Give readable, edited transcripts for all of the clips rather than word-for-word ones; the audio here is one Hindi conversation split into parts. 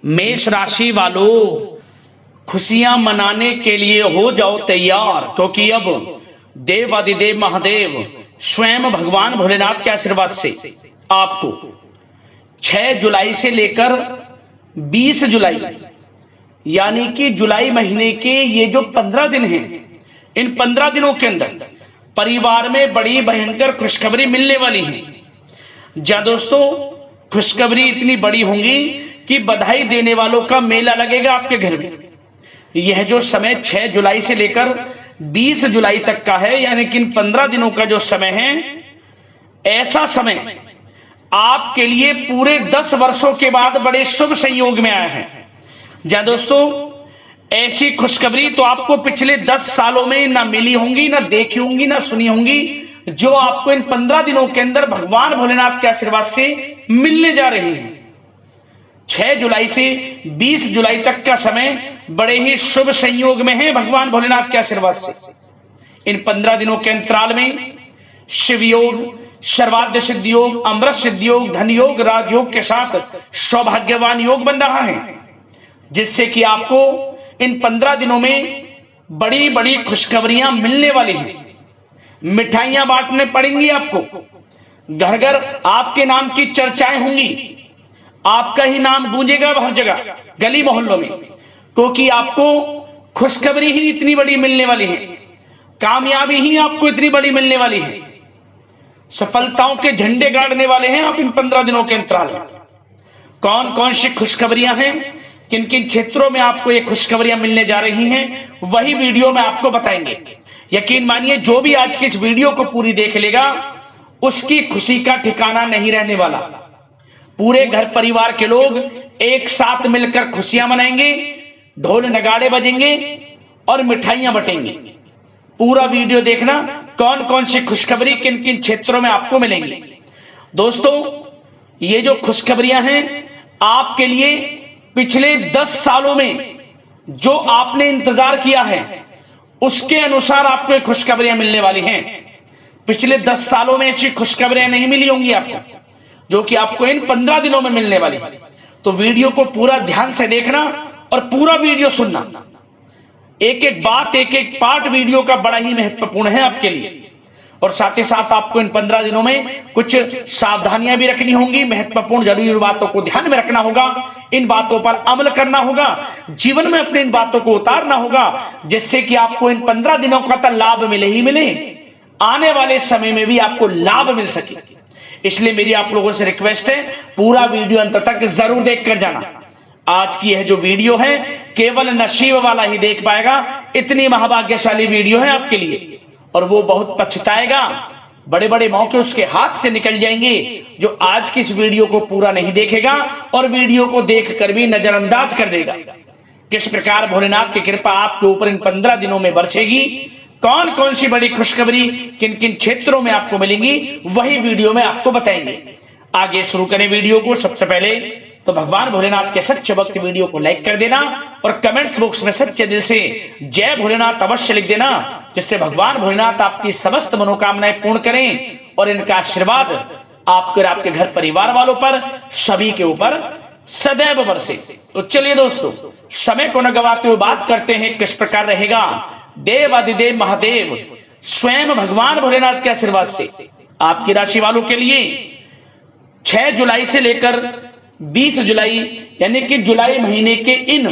मेष राशि वालों, खुशियां मनाने के लिए हो जाओ तैयार, क्योंकि अब देवादिदेव महादेव स्वयं भगवान भोलेनाथ के आशीर्वाद से आपको 6 जुलाई से लेकर 20 जुलाई यानी कि जुलाई महीने के ये जो 15 दिन हैं, इन 15 दिनों के अंदर परिवार में बड़ी भयंकर खुशखबरी मिलने वाली है। जहां दोस्तों खुशखबरी इतनी बड़ी होंगी कि बधाई देने वालों का मेला लगेगा आपके घर में। यह जो समय 6 जुलाई से लेकर 20 जुलाई तक का है, यानी कि इन 15 दिनों का जो समय है, ऐसा समय आपके लिए पूरे 10 वर्षों के बाद बड़े शुभ संयोग में आया है। जहां दोस्तों ऐसी खुशखबरी तो आपको पिछले 10 सालों में ना मिली होंगी, ना देखी होंगी, ना सुनी होंगी, जो आपको इन 15 दिनों के अंदर भगवान भोलेनाथ के आशीर्वाद से मिलने जा रही है। 6 जुलाई से 20 जुलाई तक का समय बड़े ही शुभ संयोग में है भगवान भोलेनाथ के आशीर्वाद से। इन 15 दिनों के अंतराल में शिव योग, सर्वाद्य सिद्ध योग, अमृत सिद्ध योग, धन योग, राजयोग के साथ सौभाग्यवान योग बन रहा है, जिससे कि आपको इन 15 दिनों में बड़ी बड़ी खुशखबरियां मिलने वाली हैं। मिठाइयां बांटने पड़ेंगी आपको, घर घर आपके नाम की चर्चाएं होंगी, आपका ही नाम गूंजेगा हर जगह, गली मोहल्लों में, क्योंकि आपको खुशखबरी ही इतनी बड़ी मिलने वाली है, कामयाबी ही आपको इतनी बड़ी मिलने वाली है, सफलताओं के झंडे गाड़ने वाले हैं आप इन 15 दिनों के अंतराल में। कौन कौन सी खुशखबरियां हैं, किन किन क्षेत्रों में आपको ये खुशखबरियां मिलने जा रही हैं, वही वीडियो में आपको बताएंगे। यकीन मानिए, जो भी आज की इस वीडियो को पूरी देख लेगा उसकी खुशी का ठिकाना नहीं रहने वाला। पूरे घर परिवार के लोग एक साथ मिलकर खुशियां मनाएंगे, ढोल नगाड़े बजेंगे और मिठाइयां बटेंगे। पूरा वीडियो देखना, कौन कौन सी खुशखबरी किन किन क्षेत्रों में आपको मिलेंगी। दोस्तों ये जो खुशखबरियां हैं आपके लिए पिछले 10 सालों में जो आपने इंतजार किया है उसके अनुसार आपको खुशखबरियां मिलने वाली हैं। पिछले 10 सालों में ऐसी खुशखबरियां नहीं मिली होंगी आपको, जो कि आपको इन 15 दिनों में मिलने वाली है। तो वीडियो को पूरा ध्यान से देखना और पूरा वीडियो सुनना। एक एक बात, एक एक पार्ट वीडियो का बड़ा ही महत्वपूर्ण है आपके लिए। और साथ ही साथ आपको इन 15 दिनों में कुछ सावधानियां भी रखनी होंगी, महत्वपूर्ण जरूरी बातों को ध्यान में रखना होगा, इन बातों पर अमल करना होगा, जीवन में अपने इन बातों को उतारना होगा, जिससे कि आपको इन 15 दिनों का तो लाभ मिले ही मिले, आने वाले समय में भी आपको लाभ मिल सके। इसलिए मेरी आप लोगों से रिक्वेस्ट है, पूरा वीडियो अंत तक जरूर देख कर जाना। आज की यह जो वीडियो है केवल नसीब वाला ही देख पाएगा, इतनी महाभाग्यशाली वीडियो है आपके लिए, और वो बहुत पछताएगा। बड़े बड़े मौके उसके हाथ से निकल जाएंगे जो आज की इस वीडियो को पूरा नहीं देखेगा और वीडियो को देखकर भी नजरअंदाज कर देगा। किस प्रकार भोलेनाथ की कृपा आपके ऊपर इन 15 दिनों में बरसेगी, कौन कौन सी बड़ी खुशखबरी किन किन क्षेत्रों में आपको मिलेंगी, वही वीडियो में आपको बताएंगे। आगे शुरू करें वीडियो को। सबसे पहले तो भगवान भोलेनाथ के सच्चे भक्त वीडियो को लाइक कर देना और कमेंट्स बॉक्स में सच्चे दिल से जय भोलेनाथ अवश्य लिख देना, जिससे भगवान भोलेनाथ आपकी समस्त मनोकामनाएं पूर्ण करें और इनका आशीर्वाद आपके और आपके घर परिवार वालों पर, सभी के ऊपर सदैव बरसे। तो चलिए दोस्तों, समय को न गवाते हुए बात करते हैं किस प्रकार रहेगा देवादिदेव महादेव स्वयं भगवान भोलेनाथ के आशीर्वाद से आपकी राशि वालों के लिए 6 जुलाई से लेकर 20 जुलाई यानी कि जुलाई महीने के इन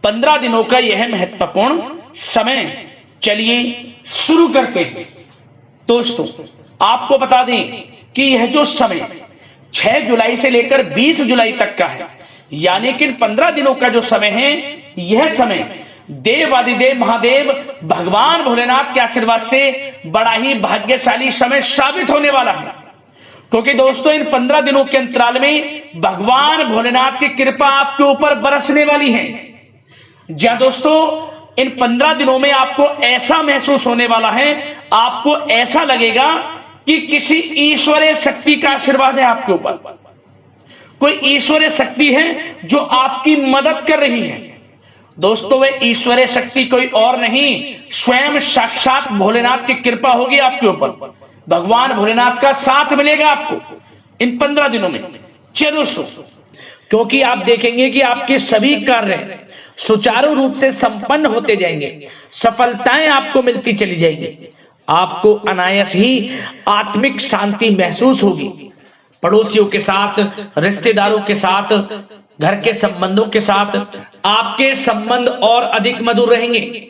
15 दिनों का यह महत्वपूर्ण समय। चलिए शुरू करते हैं। दोस्तों आपको बता दें कि यह जो समय 6 जुलाई से लेकर 20 जुलाई तक का है, यानी कि इन 15 दिनों का जो समय है, यह समय देवादिदेव महादेव भगवान भोलेनाथ के आशीर्वाद से बड़ा ही भाग्यशाली समय साबित होने वाला है। क्योंकि दोस्तों इन 15 दिनों के अंतराल में भगवान भोलेनाथ की कृपा आपके ऊपर बरसने वाली है। जहां दोस्तों इन 15 दिनों में आपको ऐसा महसूस होने वाला है, आपको ऐसा लगेगा कि किसी ईश्वरीय शक्ति का आशीर्वाद है आपके ऊपर, कोई ईश्वरीय शक्ति है जो आपकी मदद कर रही है। दोस्तों वे ईश्वरीय शक्ति कोई और नहीं, स्वयं साक्षात भोलेनाथ की कृपा होगी आपके ऊपर। भगवान भोलेनाथ का साथ मिलेगा आपको इन 15 दिनों में। चलिए दोस्तों क्योंकि आप देखेंगे कि आपके सभी कार्य सुचारू रूप से संपन्न होते जाएंगे, सफलताएं आपको मिलती चली जाएंगी, आपको अनायास ही आत्मिक शांति महसूस होगी। पड़ोसियों के साथ, रिश्तेदारों के साथ, घर के संबंधों के साथ आपके संबंध और अधिक मधुर रहेंगे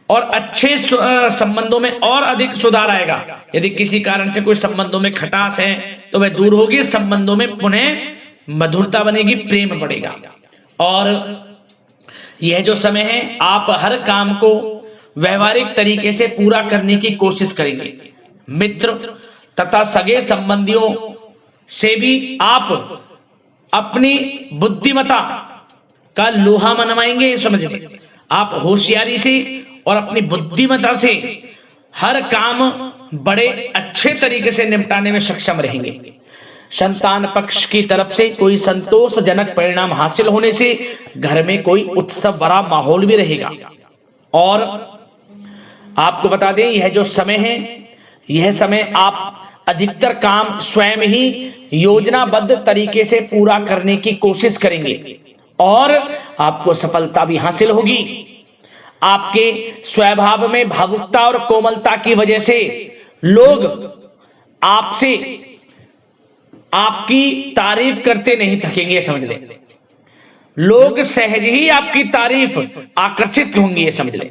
और अच्छे संबंधों में और अधिक सुधार आएगा। यदि किसी कारण से कोई संबंधों में खटास है तो वह दूर होगी, संबंधों में पुनः मधुरता बनेगी, प्रेम बढ़ेगा। और यह जो समय है आप हर काम को व्यवहारिक तरीके से पूरा करने की कोशिश करेंगे। मित्र तथा सगे संबंधियों से भी आप अपनी बुद्धिमत्ता का लोहा मनवाएंगे। समझ लें, आप होशियारी से और अपनी बुद्धिमत्ता से हर काम बड़े अच्छे तरीके से निपटाने में सक्षम रहेंगे। संतान पक्ष की तरफ से कोई संतोषजनक परिणाम हासिल होने से घर में कोई उत्सव भरा माहौल भी रहेगा। और आपको बता दें, यह जो समय है, यह समय आप अधिकतर काम स्वयं ही योजनाबद्ध तरीके से पूरा करने की कोशिश करेंगे और आपको सफलता भी हासिल होगी। आपके स्वभाव में भावुकता और कोमलता की वजह से लोग आपसे आपकी तारीफ करते नहीं थकेंगे। समझ लें, लोग सहज ही आपकी तारीफ आकर्षित होंगी, ये समझ लें।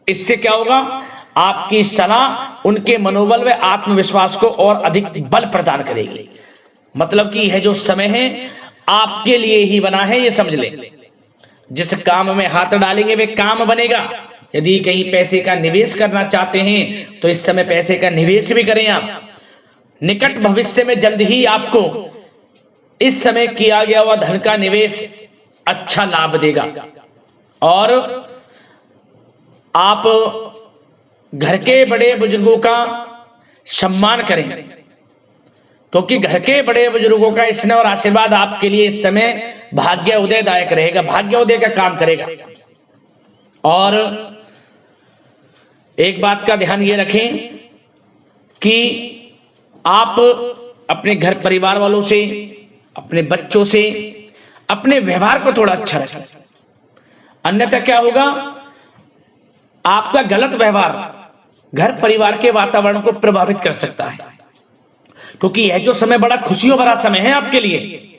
इससे क्या होगा, आपकी सलाह उनके मनोबल व आत्मविश्वास को और अधिक बल प्रदान करेगी। मतलब कि यह जो समय है आपके लिए ही बना है, ये समझ लें। जिस काम में हाथ डालेंगे वे काम बनेगा। यदि कहीं पैसे का निवेश करना चाहते हैं तो इस समय पैसे का निवेश भी करें आप। निकट भविष्य में जल्द ही आपको इस समय किया गया हुआ धन का निवेश अच्छा लाभ देगा। और आप घर के बड़े बुजुर्गों का सम्मान करें, क्योंकि घर के बड़े बुजुर्गों का स्नेह और आशीर्वाद आपके लिए इस समय भाग्य उदयदायक रहेगा, भाग्य उदय का काम करेगा। और एक बात का ध्यान ये रखें कि आप अपने घर परिवार वालों से, अपने बच्चों से अपने व्यवहार को थोड़ा अच्छा रखें। अन्यथा क्या होगा, आपका गलत व्यवहार घर परिवार के वातावरण को प्रभावित कर सकता है। क्योंकि यह जो समय बड़ा खुशियों भरा समय है आपके लिए,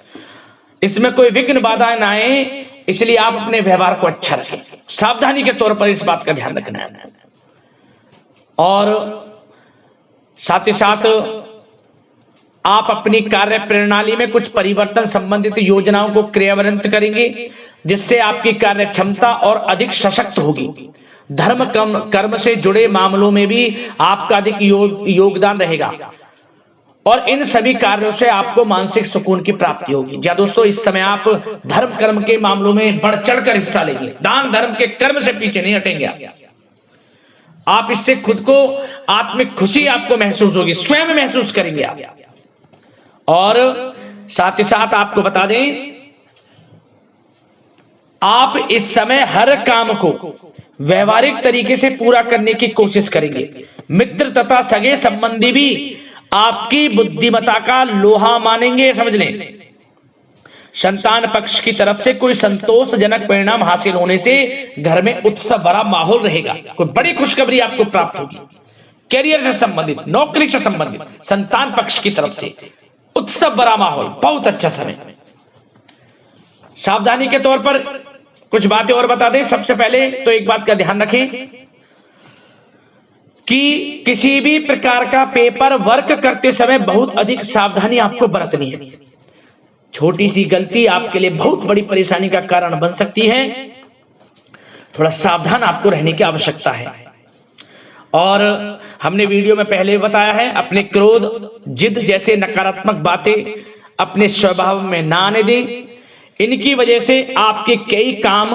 इसमें कोई विघ्न बाधाएं ना आए, इसलिए आप अपने व्यवहार को अच्छा रखें। सावधानी के तौर पर इस बात का ध्यान रखना है। और साथ ही साथ आप अपनी कार्य प्रणाली में कुछ परिवर्तन संबंधित योजनाओं को क्रियान्वित करेंगे, जिससे आपकी कार्य क्षमता और अधिक सशक्त होगी। धर्म कर्म से जुड़े मामलों में भी आपका अधिक योगदान रहेगा और इन सभी कार्यों से आपको मानसिक सुकून की प्राप्ति होगी। जी दोस्तों, इस समय आप धर्म कर्म के मामलों में बढ़ चढ़कर हिस्सा लेंगे। दान धर्म के कर्म से पीछे नहीं हटेंगे आप। इससे खुद को आत्मिक खुशी आपको महसूस होगी, स्वयं महसूस करेंगे आप। और साथ ही साथ आपको बता दें, आप इस समय हर काम को व्यवहारिक तरीके से पूरा करने की कोशिश करेंगे। मित्र तथा सगे संबंधी भी आपकी बुद्धिमत्ता का लोहा मानेंगे। समझ लें, संतान पक्ष की तरफ से कोई संतोषजनक परिणाम हासिल होने से घर में उत्सव भरा माहौल रहेगा। कोई बड़ी खुशखबरी आपको प्राप्त होगी। कैरियर से संबंधित, नौकरी से संबंधित, संतान पक्ष की तरफ से उत्सव भरा माहौल, बहुत अच्छा समय। सावधानी के तौर पर कुछ बातें और बता दें। सबसे पहले तो एक बात का ध्यान रखें कि किसी भी प्रकार का पेपर वर्क करते समय बहुत अधिक सावधानी आपको बरतनी है। छोटी सी गलती आपके लिए बहुत बड़ी परेशानी का कारण बन सकती है। थोड़ा सावधान आपको रहने की आवश्यकता है। और हमने वीडियो में पहले बताया है, अपने क्रोध, जिद जैसे नकारात्मक बातें अपने स्वभाव में ना आने दें। इनकी वजह से आपके कई काम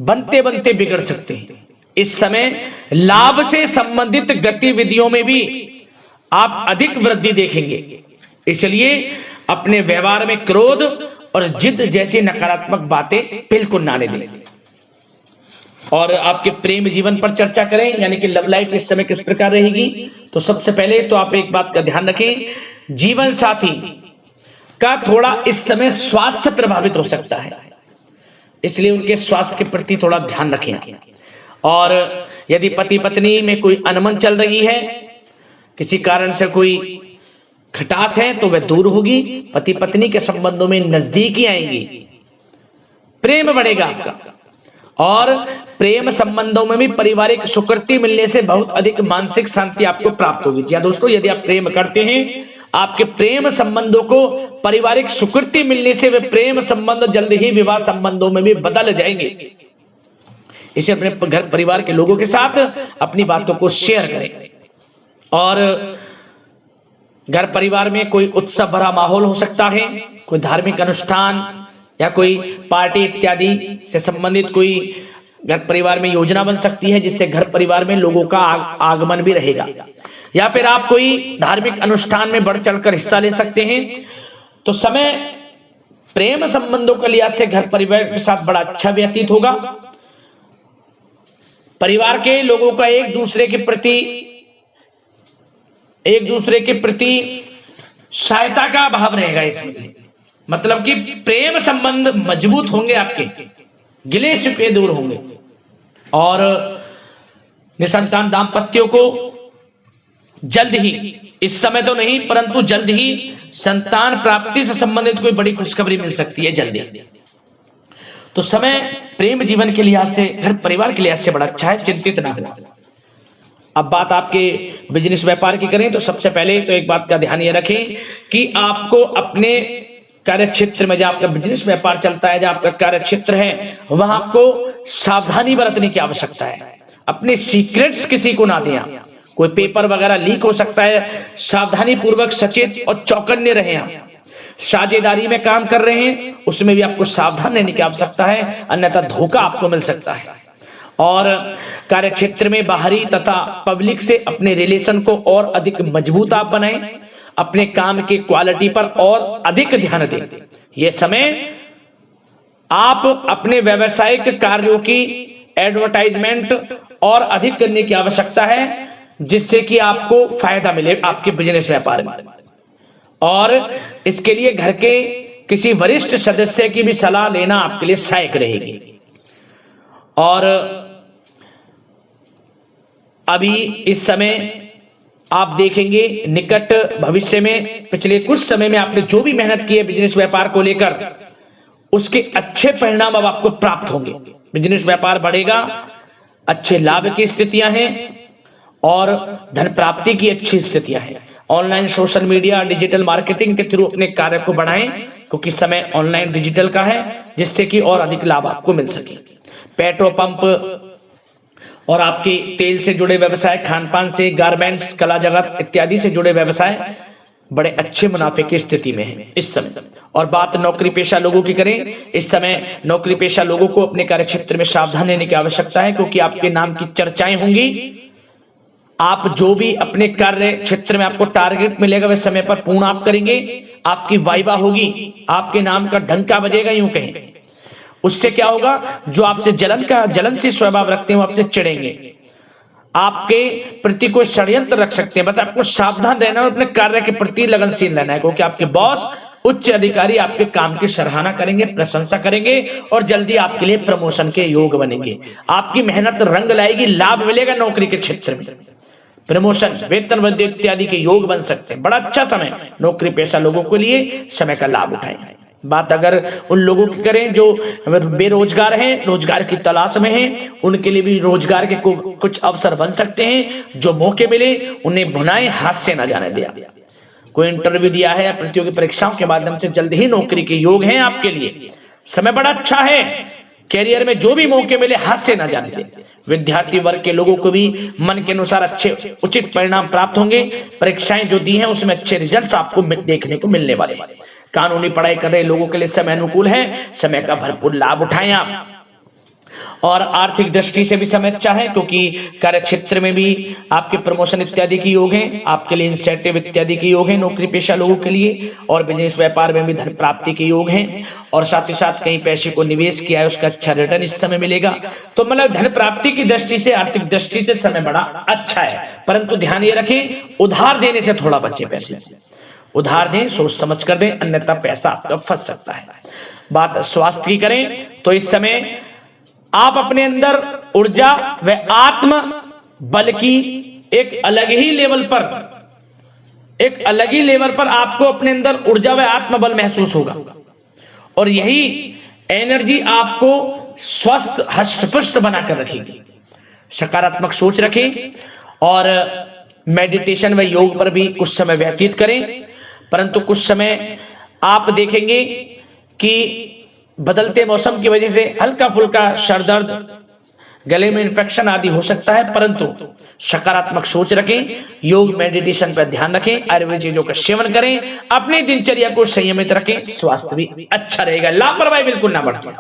बनते बनते बिगड़ सकते हैं। इस समय लाभ से संबंधित गतिविधियों में भी आप अधिक वृद्धि देखेंगे। इसलिए अपने व्यवहार में क्रोध और जिद जैसी नकारात्मक बातें बिल्कुल ना आने दें। और आपके प्रेम जीवन पर चर्चा करें, यानी कि लव लाइफ इस समय किस प्रकार रहेगी। तो सबसे पहले तो आप एक बात का ध्यान रखें, जीवन साथी का थोड़ा इस समय स्वास्थ्य प्रभावित हो सकता है, इसलिए उनके स्वास्थ्य के प्रति थोड़ा ध्यान रखें। और यदि पति पत्नी में कोई अनबन चल रही है, किसी कारण से कोई खटास है, तो वह दूर होगी। पति पत्नी के संबंधों में नजदीकी आएंगी, प्रेम बढ़ेगा आपका। और प्रेम संबंधों में भी पारिवारिक सुकृति मिलने से बहुत अधिक मानसिक शांति आपको प्राप्त होगी। जी दोस्तों, यदि आप प्रेम करते हैं, आपके प्रेम संबंधों को पारिवारिक सुकृति मिलने से वे प्रेम संबंध जल्द ही विवाह संबंधों में भी बदल जाएंगे। इसे अपने घर परिवार के लोगों के साथ अपनी बातों को शेयर करें। और घर परिवार में कोई उत्सव भरा माहौल हो सकता है, कोई धार्मिक अनुष्ठान या कोई पार्टी इत्यादि से संबंधित कोई घर परिवार में योजना बन सकती है, जिससे घर परिवार में लोगों का आगमन भी रहेगा। या फिर आप कोई धार्मिक अनुष्ठान में बढ़ चढ़कर हिस्सा ले सकते हैं। तो समय प्रेम संबंधों के लिहाज से घर परिवार के साथ बड़ा अच्छा व्यतीत होगा। परिवार के लोगों का एक दूसरे के प्रति सहायता का भाव रहेगा इसमें, मतलब कि प्रेम संबंध मजबूत होंगे, आपके गिले शिकवे दूर होंगे। और निसंतान दाम्पत्यों को जल्द ही, इस समय तो नहीं परंतु जल्द ही संतान प्राप्ति से संबंधित कोई बड़ी खुशखबरी मिल सकती है जल्दी। तो समय प्रेम जीवन के लिहाज से, घर परिवार के लिहाज से बड़ा अच्छा है, चिंतित ना हो। अब बात आपके बिजनेस व्यापार की करें तो सबसे पहले तो एक बात का ध्यान ये रखें कि आपको अपने कार्य क्षेत्र में, जहां आपका बिजनेस व्यापार चलता है, जहां आपका कार्य क्षेत्र है, वहां आपको सावधानी बरतने की आवश्यकता है। अपने सीक्रेट्स किसी को ना दें। कोई पेपर वगैरह लीक हो सकता है, सावधानी पूर्वक सचेत और चौकन्ने रहें। आप साझेदारी में काम कर रहे हैं, उसमें भी आपको सावधान रहने की आवश्यकता है, अन्यथा धोखा आपको मिल सकता है। और कार्य क्षेत्र में बाहरी तथा पब्लिक से अपने रिलेशन को और अधिक मजबूत आप बनाएं। अपने काम की क्वालिटी पर और अधिक ध्यान दें। यह समय आप अपने व्यावसायिक कार्यों की एडवर्टाइजमेंट और अधिक करने की आवश्यकता है, जिससे कि आपको फायदा मिले आपके बिजनेस व्यापार में। और इसके लिए घर के किसी वरिष्ठ सदस्य की भी सलाह लेना आपके लिए सहायक रहेगी। और अभी इस समय आप देखेंगे निकट भविष्य में, पिछले कुछ समय में आपने जो भी मेहनत की है बिजनेस व्यापार को लेकर, उसके अच्छे परिणाम अब आपको प्राप्त होंगे। बिजनेस व्यापार बढ़ेगा, अच्छे लाभ की स्थितियां हैं और धन प्राप्ति की अच्छी स्थितियां हैं। Online social media, digital marketing के थ्रू अपने कार्य को बढ़ाएं, क्योंकि समय ऑनलाइन डिजिटल का है, जिससे कि और अधिक लाभ आपको मिल सके। पेट्रोल पंप और आपके तेल से जुड़े व्यवसाय, खान पान से, गारमेंट्स, कला जगत इत्यादि से जुड़े व्यवसाय बड़े अच्छे मुनाफे की स्थिति में है इस समय। और बात नौकरी पेशा लोगों की करें, इस समय नौकरी पेशा लोगों को अपने कार्य क्षेत्र में सावधान रहने की आवश्यकता है, क्योंकि आपके नाम की चर्चाएं होंगी। आप जो भी अपने कार्य क्षेत्र में आपको टारगेट मिलेगा वह समय पर पूर्ण आप करेंगे। आपकी वाइवा होगी, आपके नाम का डंका बजेगा, यूं कहें। उससे क्या होगा, जो आपसे जलन से स्वभाव रखते हैं वो आपसे चिढ़ेंगे, आपके प्रति कोई षड्यंत्र रख सकते हैं। बस आपको सावधान रहना और अपने कार्य के प्रति लगनशील रहना है, क्योंकि आपके बॉस, उच्च अधिकारी आपके काम की सराहना करेंगे, प्रशंसा करेंगे और जल्दी आपके लिए प्रमोशन के योग बनेंगे। आपकी मेहनत रंग लाएगी, लाभ मिलेगा नौकरी के क्षेत्र में, प्रमोशन, वेतन वृद्धि इत्यादि के योग बन सकते हैं। बड़ा अच्छा समय नौकरी पेशा लोगों के लिए, समय का लाभ उठाएं। बात अगर उन लोगों की करें जो बेरोजगार हैं, रोजगार की तलाश में हैं, उनके लिए भी रोजगार के कुछ अवसर बन सकते हैं। जो मौके मिले उन्हें भुनाएं, हाथ से ना जाने दिया। कोई इंटरव्यू दिया है या प्रतियोगी परीक्षाओं के माध्यम से जल्द ही नौकरी के योग हैं आपके लिए। समय बड़ा अच्छा है, कैरियर में जो भी मौके मिले हाथ से ना जाने दें। विद्यार्थी वर्ग के लोगों को भी मन के अनुसार अच्छे उचित परिणाम प्राप्त होंगे। परीक्षाएं जो दी हैं उसमें अच्छे रिजल्ट आपको देखने को मिलने वाले हैं। कानूनी पढ़ाई कर रहे लोगों के लिए समय अनुकूल है, समय का भरपूर लाभ उठाएं आप। और आर्थिक दृष्टि से भी समय अच्छा है, क्योंकि कार्य क्षेत्र में भी आपके प्रमोशन इत्यादि के योग हैं, आपके लिए इंसेंटिव इत्यादि के योग हैं नौकरी पेशा लोगों के लिए। और बिजनेस व्यापार में भी धन प्राप्ति के योग हैं, और साथ ही साथ कहीं पैसे को निवेश किया है उसका अच्छा रिटर्न इस समय मिलेगा। तो मतलब धन प्राप्ति की दृष्टि से, आर्थिक दृष्टि से समय बड़ा अच्छा है। परंतु ध्यान ये रखें, उधार देने से थोड़ा बचे पैसे। उधार दें, सोच समझ कर दें, अन्यथा पैसा आपका फंस सकता है। बात स्वास्थ्य की करें तो इस समय आप अपने अंदर ऊर्जा व आत्म बल की एक अलग ही लेवल पर आपको अपने अंदर ऊर्जा व आत्मबल महसूस होगा और यही एनर्जी आपको स्वस्थ हष्ट-पुष्ट बनाकर रखेगी। सकारात्मक सोच रखें और मेडिटेशन व योग पर भी कुछ समय व्यतीत करें, परंतु कुछ समय आप देखेंगे कि बदलते मौसम की वजह से हल्का फुल्का सर दर्द, गले में इन्फेक्शन आदि हो सकता है, परंतु सकारात्मक सोच रखें, योग मेडिटेशन पर ध्यान रखें, आयुर्वेद चीजों का सेवन करें, अपनी दिनचर्या को संयमित रखें, स्वास्थ्य भी अच्छा रहेगा। लापरवाही बिल्कुल ना बरतें।